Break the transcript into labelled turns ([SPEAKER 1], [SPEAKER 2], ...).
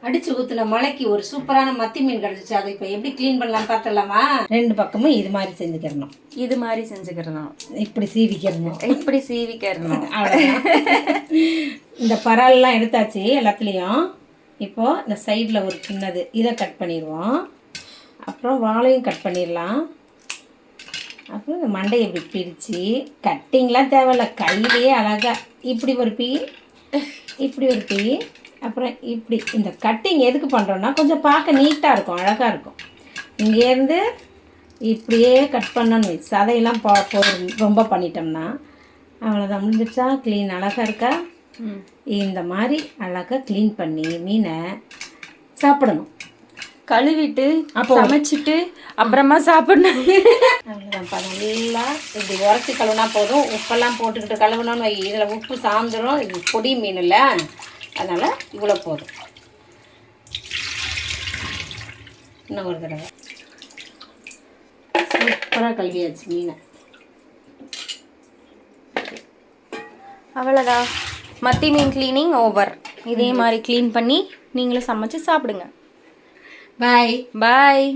[SPEAKER 1] அடிச்சு ஊத்துன மலைக்கு ஒரு சூப்பரான மத்தி மீன் கிடைச்சிச்சு. அதை இப்போ எப்படி க்ளீன் பண்ணலாம் பார்த்துடலாமா? ரெண்டு பக்கமும் இது மாதிரி செஞ்சுக்கிறணும்.
[SPEAKER 2] இது மாதிரி செஞ்சுக்கிறணும்.
[SPEAKER 1] இப்படி சீவிக்கிறணும்.
[SPEAKER 2] இப்படி சீவிக்கிறணும்.
[SPEAKER 1] இந்த பரால்லாம் எடுத்தாச்சு எல்லாத்துலேயும். இப்போது இந்த சைடில் ஒரு சின்னது இதை கட் பண்ணிடுவோம். அப்புறம் வாழையும் கட் பண்ணிடலாம். அப்புறம் இந்த மண்டையை இப்படி பிரித்து கட்டிங்லாம் தேவையில்ல, கையிலேயே அழகாக இப்படி ஒரு பீ இப்படி ஒரு பீ. அப்புறம் இப்படி இந்த கட்டிங் எதுக்கு பண்ணுறோன்னா கொஞ்சம் பார்க்க நீட்டாக இருக்கும், அழகாக இருக்கும். இங்கேருந்து இப்படியே கட் பண்ணணும். சதையெல்லாம் ரொம்ப பண்ணிட்டோம்னா அவ்வளோதான், முடிஞ்சிச்சா? க்ளீன் அழகாக இருக்கா? இந்த மாதிரி அழகாக க்ளீன் பண்ணி மீனை சாப்பிடணும்.
[SPEAKER 2] கழுவிட்டு சமைச்சிட்டு அப்புறமா சாப்பிடணும்.
[SPEAKER 1] அவ்வளோதான்ப்பா. நல்லா இப்படி உரசி கழுவுனா போதும். உப்பெல்லாம் போட்டுக்கிட்டு கழுவுனோன்னு இதில் உப்பு சாந்துடும். இது பொடி மீன் இல்லை, அதனால் இவ்வளோ போதும். இன்னும் ஒரு தடவை சூப்பராக கழுவியாச்சு மீனை.
[SPEAKER 2] அவ்வளோதான், மத்தி மீன் க்ளீனிங் ஓவர். இதே மாதிரி க்ளீன் பண்ணி நீங்களும் சமைச்சு சாப்பிடுங்க.
[SPEAKER 1] பாய்
[SPEAKER 2] பாய்.